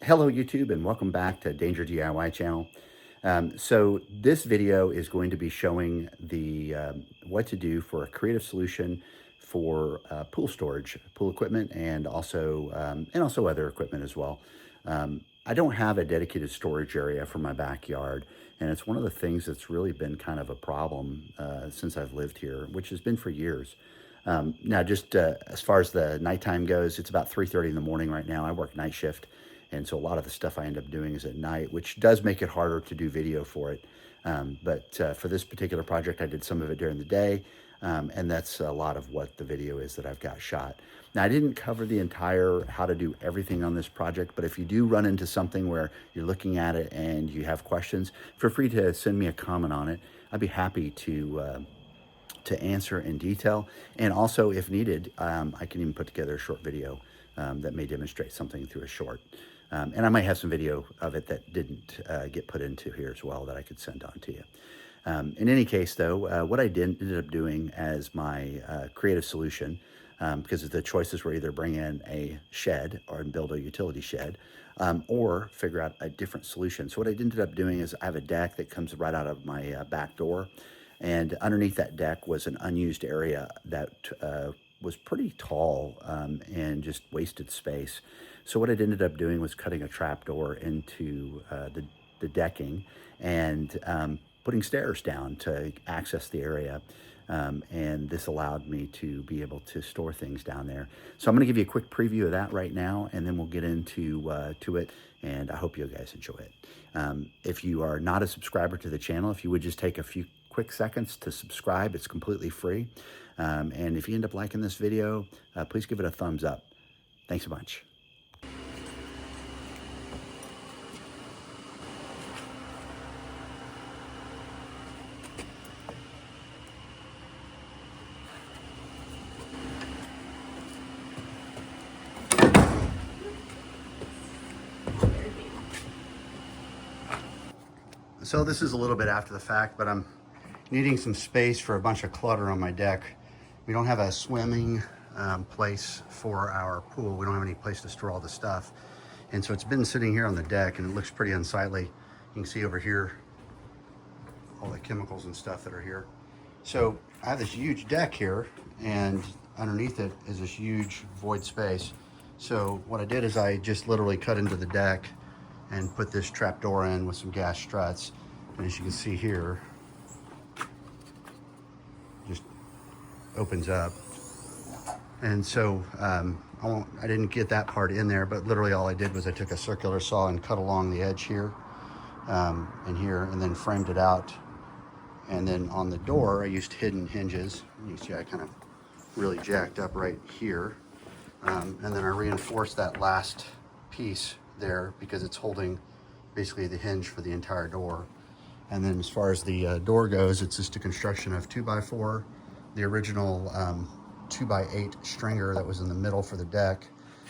Hello YouTube and welcome back to Danger DIY channel. So this video is going to be showing the what to do for a creative solution for pool storage, pool equipment, and also other equipment as well. I don't have a dedicated storage area for my backyard, and it's one of the things that's really been kind of a problem since I've lived here, which has been for years. Now, just as far as the nighttime goes, it's about 3:30 in the morning right now. I work night shift, and so a lot of the stuff I end up doing is at night, which does make it harder to do video for it. But for this particular project, I did some of it during the day, and that's a lot of what the video is that I've got shot. Now, I didn't cover the entire how to do everything on this project, but if you do run into something where you're looking at it and you have questions, feel free to send me a comment on it. I'd be happy to answer in detail. And also, if needed, I can even put together a short video that may demonstrate something through a short. And I might have some video of it that didn't get put into here as well that I could send on to you. In any case, though, what I ended up doing as my creative solution, because the choices were either bring in a shed or build a utility shed, or figure out a different solution. So what I ended up doing is I have a deck that comes right out of my back door, and underneath that deck was an unused area that was pretty tall and just wasted space. So what it ended up doing was cutting a trap door into the decking and putting stairs down to access the area. And this allowed me to be able to store things down there. So I'm going to give you a quick preview of that right now, and then we'll get into to it, and I hope you guys enjoy it. If you are not a subscriber to the channel, if you would just take a few quick seconds to subscribe, it's completely free. And if you end up liking this video, please give it a thumbs up. Thanks a bunch. So this is a little bit after the fact, but I'm needing some space for a bunch of clutter on my deck. We don't have a swimming place for our pool. We don't have any place to store all the stuff. And so it's been sitting here on the deck and it looks pretty unsightly. You can see over here all the chemicals and stuff that are here. So I have this huge deck here, and underneath it is this huge void space. So what I did is I just literally cut into the deck and put this trap door in with some gas struts. And as you can see here, just opens up. And so I didn't get that part in there, but literally all I did was I took a circular saw and cut along the edge here and here, and then framed it out. And then on the door, I used hidden hinges. You see I kind of really jacked up right here. And then I reinforced that last piece there because it's holding basically the hinge for the entire door. And then as far as the door goes, it's just a construction of 2x4, the original 2x8 stringer that was in the middle for the deck.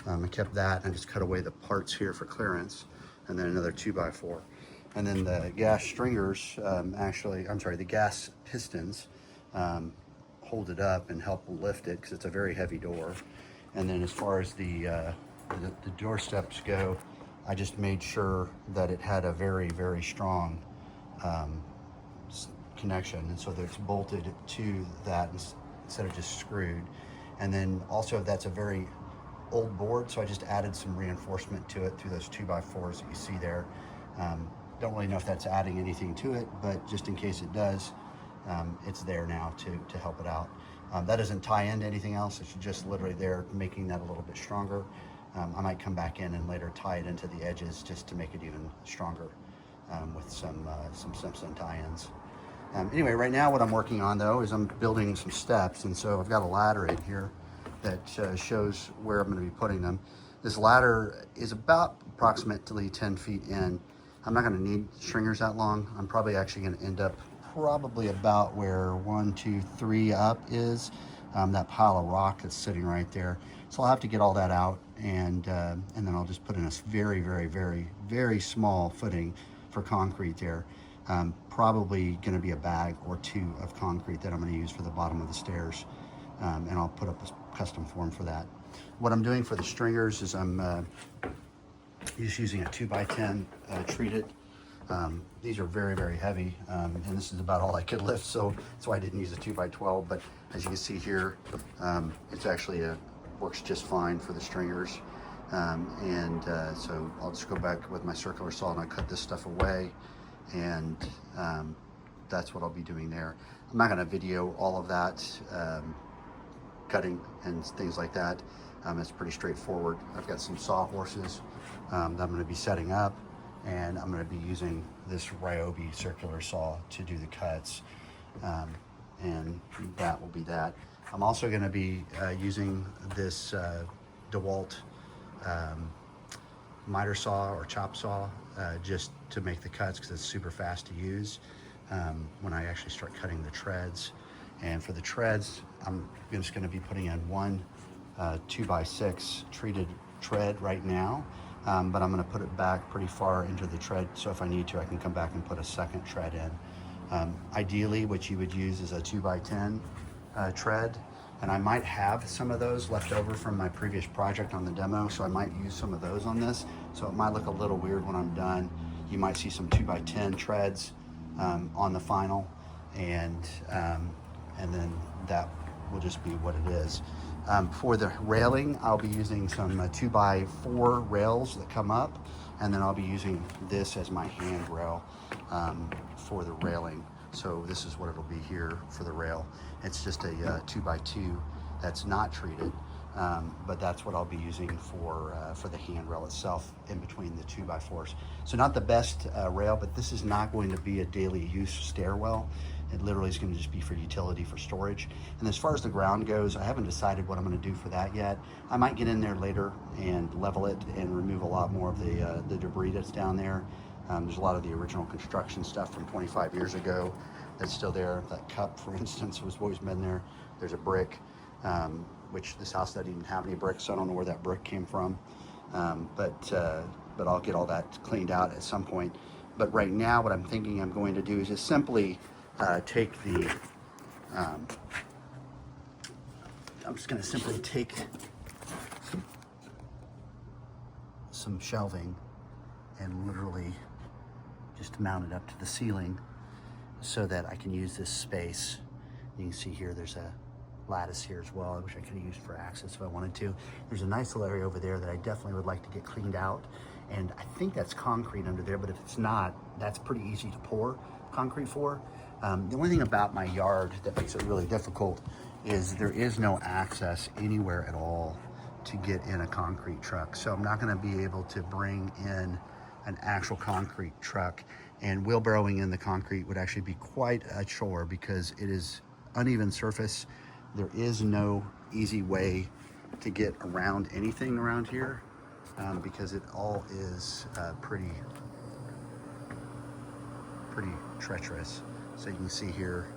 I kept that and just cut away the parts here for clearance, and then another 2x4. And then the gas stringers, the gas pistons hold it up and help lift it because it's a very heavy door. And then as far as the door steps go, I just made sure that it had a very, very strong connection, and so that it's bolted to that instead of just screwed. And then also that's a very old board, so I just added some reinforcement to it through those 2x4s that you see there. Don't really know if that's adding anything to it, but just in case it does, it's there now to help it out. That doesn't tie into anything else. It's just literally there making that a little bit stronger. I might come back in and later tie it into the edges just to make it even stronger with some Simpson tie-ins. Anyway, right now what I'm working on though is I'm building some steps, and so I've got a ladder in here that shows where I'm going to be putting them. This ladder is about approximately 10 feet in. I'm not going to need stringers that long. I'm probably actually going to end up probably about where 1, 2, 3 up is, that pile of rock that's sitting right there. So I'll have to get all that out, and then I'll just put in a very, very, very, very small footing for concrete there. Probably going to be a bag or two of concrete that I'm going to use for the bottom of the stairs, and I'll put up a custom form for that. What I'm doing for the stringers is I'm Just using a 2x10 treated. These are very, very heavy, and this is about all I could lift, so that's why I didn't use a 2x12. But as you can see here, it's actually works just fine for the stringers. So I'll just go back with my circular saw and I cut this stuff away, and that's what I'll be doing there. I'm not going to video all of that cutting and things like that. It's pretty straightforward. I've got some sawhorses that I'm going to be setting up, and I'm going to be using this Ryobi circular saw to do the cuts, and that will be that. I'm also going to be using this DeWalt miter saw or chop saw just to make the cuts, because it's super fast to use when I actually start cutting the treads. And for the treads, I'm just going to be putting in one 2x6 treated tread right now, but I'm going to put it back pretty far into the tread, so if I need to, I can come back and put a second tread in. Ideally, what you would use is a 2x10 tread, and I might have some of those left over from my previous project on the demo, so I might use some of those on this, so it might look a little weird when I'm done. You might see some 2x10 treads on the final, and then that will just be what it is. For the railing, I'll be using some 2x4 rails that come up, and then I'll be using this as my handrail for the railing. So this is what it'll be here for the rail. It's just a 2x2 that's not treated, but that's what I'll be using for the handrail itself in between the 2x4s. So not the best rail, but this is not going to be a daily use stairwell. It literally is going to just be for utility, for storage. And as far as the ground goes, I haven't decided what I'm going to do for that yet. I might get in there later and level it and remove a lot more of the debris that's down there. There's a lot of the original construction stuff from 25 years ago that's still there. That cup, for instance, has always been there. There's a brick, which this house doesn't even have any bricks, so I don't know where that brick came from. But I'll get all that cleaned out at some point. But right now, what I'm thinking I'm going to do is just simply take the, I'm just going to simply take some shelving and literally just mount it up to the ceiling so that I can use this space. You can see here there's a lattice here as well, which I could have used for access if I wanted to. There's a nice little area over there that I definitely would like to get cleaned out, and I think that's concrete under there, but if it's not, that's pretty easy to pour concrete for. The only thing about my yard that makes it really difficult is there is no access anywhere at all to get in a concrete truck. So I'm not going to be able to bring in an actual concrete truck, and wheelbarrowing in the concrete would actually be quite a chore because it is uneven surface. There is no easy way to get around anything around here because it all is pretty treacherous. So you can see here,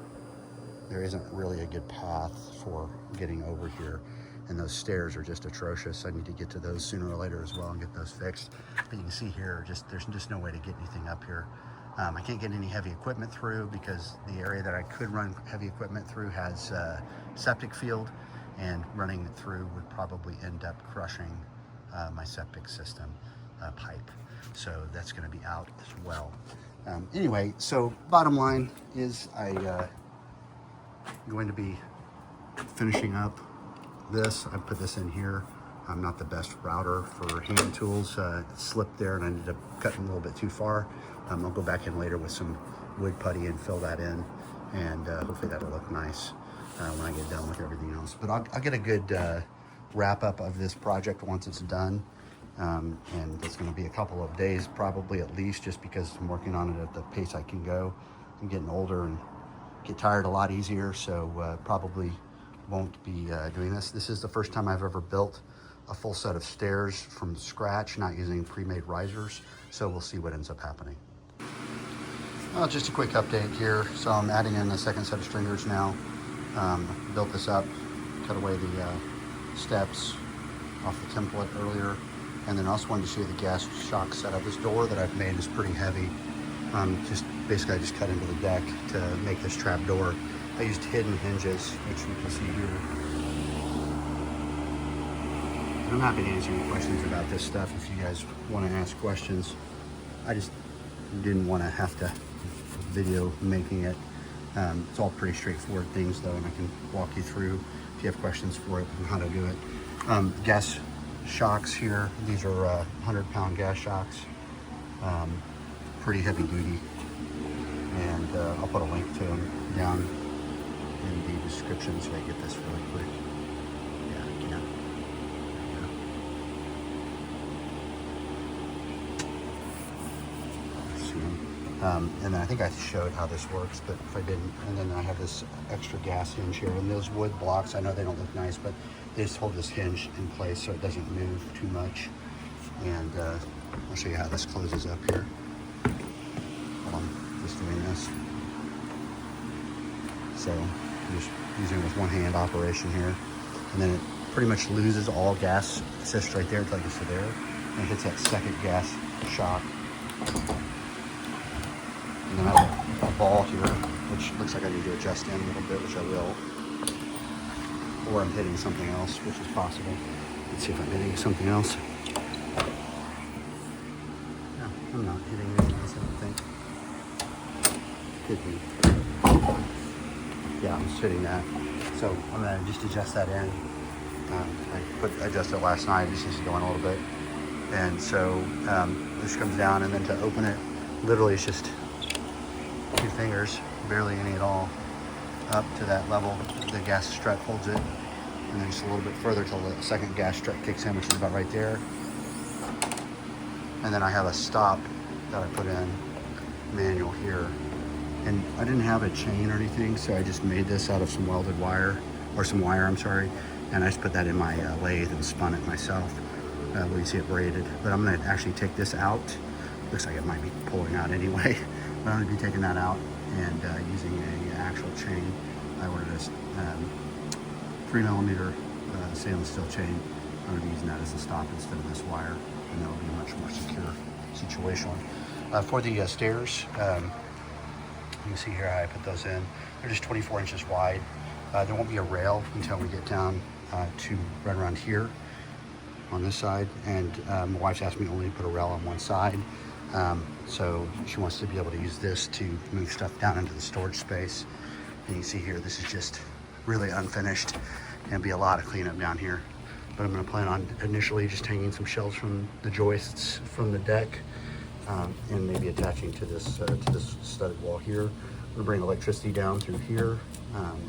there isn't really a good path for getting over here. And those stairs are just atrocious. I need to get to those sooner or later as well and get those fixed. But you can see here, there's just no way to get anything up here. I can't get any heavy equipment through because the area that I could run heavy equipment through has a septic field, and running it through would probably end up crushing my septic system pipe. So that's gonna be out as well. Anyway, so bottom line is I'm going to be finishing up this. I put this in here. I'm not the best router for hand tools. It slipped there and I ended up cutting a little bit too far. I'll go back in later with some wood putty and fill that in, and hopefully that'll look nice when I get done with everything else. But I'll get a good wrap up of this project once it's done. And it's going to be a couple of days probably at least, just because I'm working on it at the pace I can go. I'm getting older and get tired a lot easier, so probably won't be doing this. This is the first time I've ever built a full set of stairs from scratch, not using pre-made risers, so we'll see what ends up happening. Well, just a quick update here. So I'm adding in a second set of stringers now. Built this up, cut away the steps off the template earlier. And then I also wanted to show you the gas shock setup. This door that I've made is pretty heavy. Basically I just cut into the deck to make this trap door. I used hidden hinges, which you can see here. I'm happy to answer any questions about this stuff if you guys want to ask questions. I just didn't want to have to video making it. It's all pretty straightforward things though, and I can walk you through if you have questions for it and how to do it. Gas shocks here. These are 100-pound gas shocks. Pretty heavy duty. And I'll put a link to them down in the description so I get this really quick. Yeah, I can. And then I think I showed how this works, but if I didn't, and then I have this extra gas hinge here, and those wood blocks, I know they don't look nice, but they just hold this hinge in place so it doesn't move too much. And I'll show you how this closes up here. Hold on, just doing this. So I'm just using it with one hand operation here, and then it pretty much loses all gas. It sits right there until it gets to there, and it hits that second gas shock. And then I have a ball here, which looks like I need to adjust in a little bit, which I will. Or I'm hitting something else, which is possible. Let's see if I'm hitting something else. No, I'm not hitting anything else, I don't think. Could be. Yeah, I'm just hitting that. So I'm gonna just adjust that in. I adjusted it last night, just needs to go in a little bit. And so this comes down, and then to open it, literally it's just 2 fingers, barely any at all, up to that level. The gas strut holds it, and then just a little bit further till the second gas strut kicks in, which is about right there. And then I have a stop that I put in manual here. And I didn't have a chain or anything, so I just made this out of some welded wire, or some wire, I'm sorry. And I just put that in my lathe and spun it myself. Where you see it braided. But I'm gonna actually take this out. Looks like it might be pulling out anyway. But I'm gonna be taking that out and using an actual chain. I ordered a 3mm stainless steel chain. I'm gonna be using that as a stop instead of this wire, and that'll be a much more secure situation. For the stairs, you can see here how I put those in. They're just 24 inches wide. There won't be a rail until we get down to right around here on this side. And my wife's asked me to only put a rail on one side. So she wants to be able to use this to move stuff down into the storage space. And you can see here, this is just really unfinished and be a lot of cleanup down here. But I'm gonna plan on initially just hanging some shelves from the joists from the deck, and maybe attaching to this studded wall here. I'm gonna bring electricity down through here,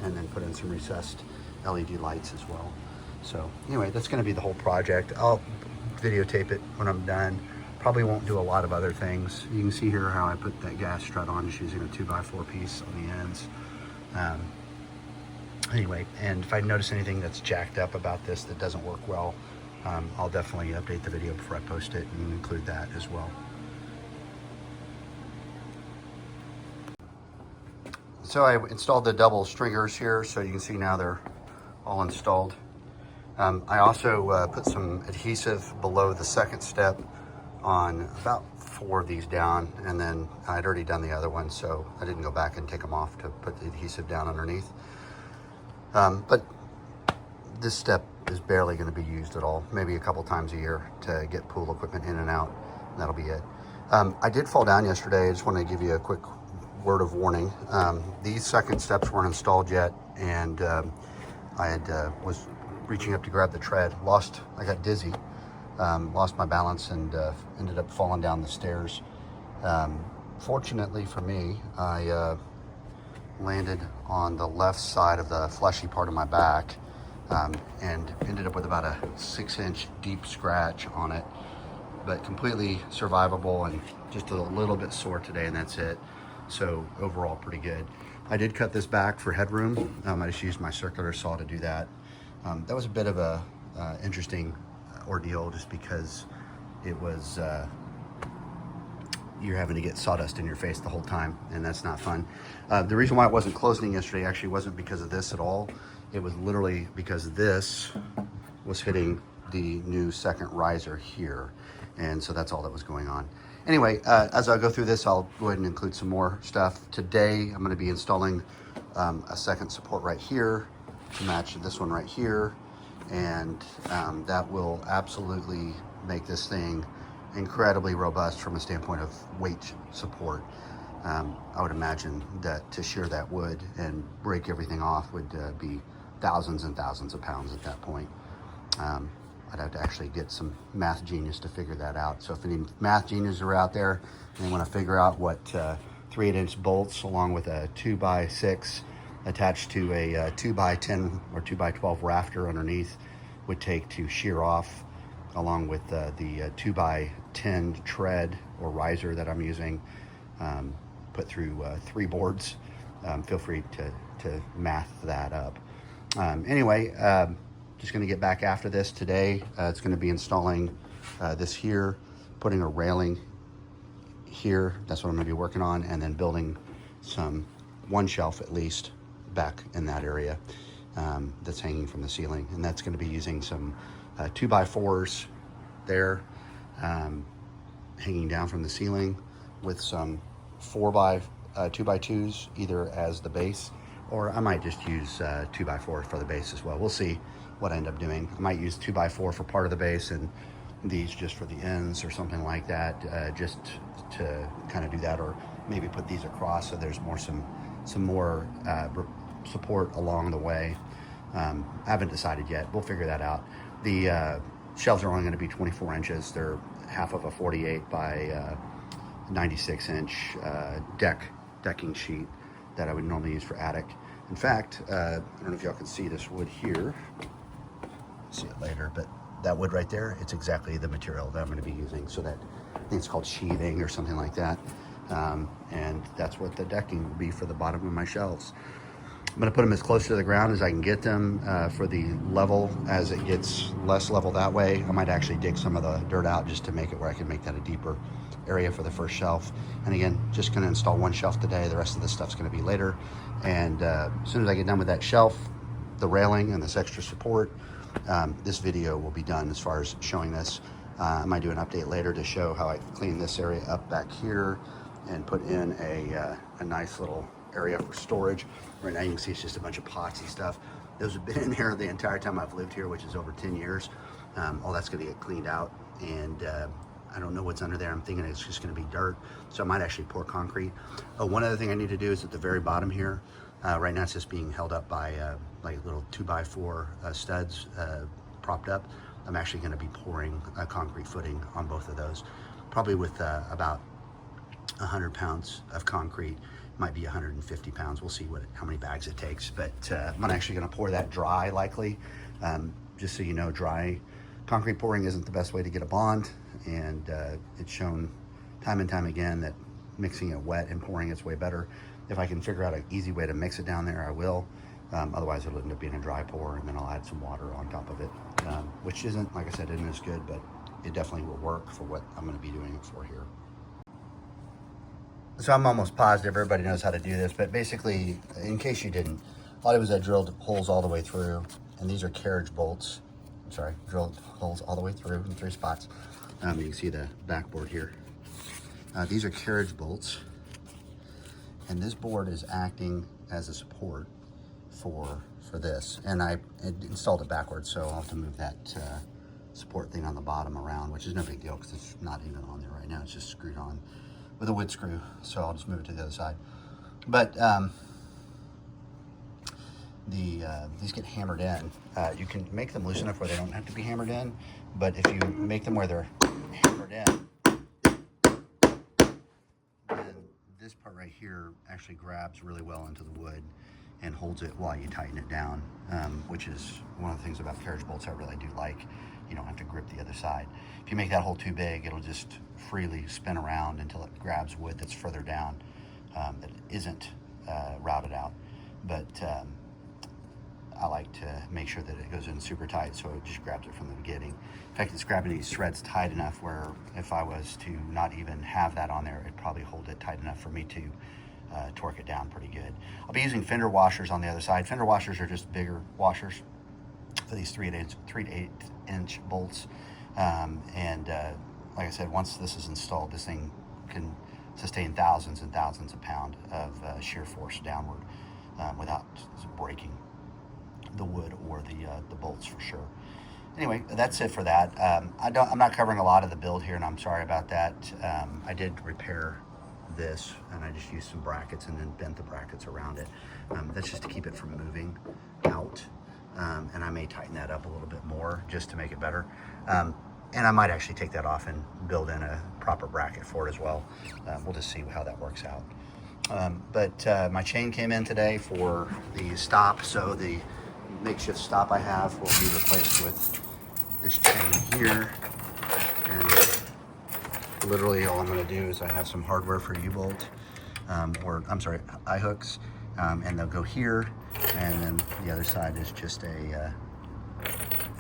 and then put in some recessed LED lights as well. So anyway, that's gonna be the whole project. I'll videotape it when I'm done. Probably won't do a lot of other things. You can see here how I put that gas strut on, just using a 2x4 piece on the ends. Anyway, and if I notice anything that's jacked up about this that doesn't work well, I'll definitely update the video before I post it and include that as well. So I installed the double stringers here, so you can see now they're all installed. I also put some adhesive below the second step on about 4 of these down, and then I'd already done the other one, so I didn't go back and take them off to put the adhesive down underneath. But this step is barely going to be used at all, maybe a couple times a year to get pool equipment in and out, and that'll be it. I did fall down yesterday. I just want to give you a quick word of warning. These second steps weren't installed yet, and I was reaching up to grab the tread. I got dizzy, lost my balance, and ended up falling down the stairs. Fortunately for me, I landed on the left side of the fleshy part of my back, and ended up with about a 6-inch deep scratch on it, but completely survivable and just a little bit sore today, and that's it. So overall pretty good. I did cut this back for headroom. I just used my circular saw to do that. That was a bit of a interesting ordeal, just because it was you're having to get sawdust in your face the whole time, and that's not fun. The reason why it wasn't closing yesterday actually wasn't because of this at all. It was literally because this was hitting the new second riser here, and so that's all that was going on. Anyway, as I go through this, I'll go ahead and include some more stuff. Today, I'm gonna be installing a second support right here to match this one right here. and that will absolutely make this thing incredibly robust from a standpoint of weight support. I would imagine that to shear that wood and break everything off would be thousands and thousands of pounds at that point. I'd have to actually get some math genius to figure that out. So if any math geniuses are out there and they want to figure out what 3/8-inch bolts along with a 2x6 attached to a 2x10 or 2x12 rafter underneath would take to shear off, along with the 2x10 tread or riser that I'm using, put through 3 boards, feel free to math that up. Anyway, just going to get back after this today. It's going to be installing this here, putting a railing here. That's what I'm going to be working on, and then building one shelf at least back in that area that's hanging from the ceiling, and that's going to be using some 2x4s there, hanging down from the ceiling, with some 2x2s either as the base, or I might just use 2x4 for the base as well. We'll see what I end up doing. I might use 2x4 for part of the base and these just for the ends or something like that, just to kind of do that, or maybe put these across so there's some more support along the way. I haven't decided yet. We'll figure that out. The shelves are only going to be 24 inches. They're half of a 48 by 96 inch decking sheet that I would normally use for attic. In fact, I don't know if y'all can see this wood here. See it later, but that wood right there, it's exactly the material that I'm going to be using. So that, I think it's called sheathing or something like that. And that's what the decking will be for the bottom of my shelves. I'm going to put them as close to the ground as I can get them for the level. As it gets less level that way, I might actually dig some of the dirt out just to make it where I can make that a deeper area for the first shelf. And again, just going to install one shelf today. The rest of this stuff's going to be later. And as soon as I get done with that shelf, the railing and this extra support, this video will be done as far as showing this. I might do an update later to show how I clean this area up back here and put in a nice little area for storage. Right now you can see it's just a bunch of potsy stuff. Those have been in here the entire time I've lived here, which is over 10 years. All that's going to get cleaned out, and I don't know what's under there. I'm thinking it's just going to be dirt, so I might actually pour concrete. One other thing I need to do is at the very bottom here. Right now it's just being held up by like little 2x4 studs propped up. I'm actually going to be pouring a concrete footing on both of those, probably with about 100 pounds of concrete. Might be 150 pounds. We'll see how many bags it takes, but I'm actually going to pour that dry, likely. Just so you know, dry concrete pouring isn't the best way to get a bond, and it's shown time and time again that mixing it wet and pouring it's way better. If I can figure out an easy way to mix it down there, I will. Otherwise it'll end up being a dry pour, and then I'll add some water on top of it, which isn't, like I said, isn't as good, but it definitely will work for what I'm going to be doing it for here. So I'm almost positive everybody knows how to do this, but basically, in case you didn't, all I did was I drilled holes all the way through, and these are carriage bolts. I'm sorry, drilled holes all the way through in 3 spots. You can see the backboard here. These are carriage bolts, and this board is acting as a support for this. And I installed it backwards, so I'll have to move that support thing on the bottom around, which is no big deal because it's not even on there right now. It's just screwed on with a wood screw, so I'll just move it to the other side. But these get hammered in. You can make them loose enough where they don't have to be hammered in, but if you make them where they're hammered in, then this part right here actually grabs really well into the wood and holds it while you tighten it down, which is one of the things about carriage bolts I really do like. You don't have to grip the other side. If you make that hole too big, it'll just freely spin around until it grabs wood that's further down that isn't routed out. But I like to make sure that it goes in super tight so it just grabs it from the beginning. In fact, it's grabbing these threads tight enough where if I was to not even have that on there, it'd probably hold it tight enough for me to torque it down pretty good. I'll be using fender washers on the other side. Fender washers are just bigger washers for these 3/8-inch bolts. Like I said, once this is installed, this thing can sustain thousands and thousands of pounds of shear force downward without breaking. the wood or the bolts for sure. Anyway, that's it for that. I'm not covering a lot of the build here, and I'm sorry about that. I did repair this, and I just used some brackets and then bent the brackets around it. That's just to keep it from moving out, and I may tighten that up a little bit more just to make it better. And I might actually take that off and build in a proper bracket for it as well. We'll just see how that works out. But my chain came in today for the stop, so the makeshift stop I have will be replaced with this chain here. And literally all I'm going to do is I have some hardware for U-bolt, or I'm sorry, eye hooks, and they'll go here, and then the other side is just a,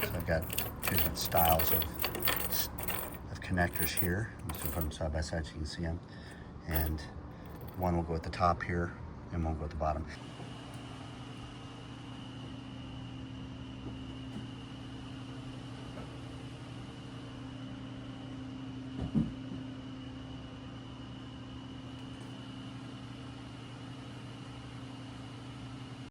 so I've got two different styles of connectors here. I'm just going to put them side by side so you can see them. And one will go at the top here, and one will go at the bottom.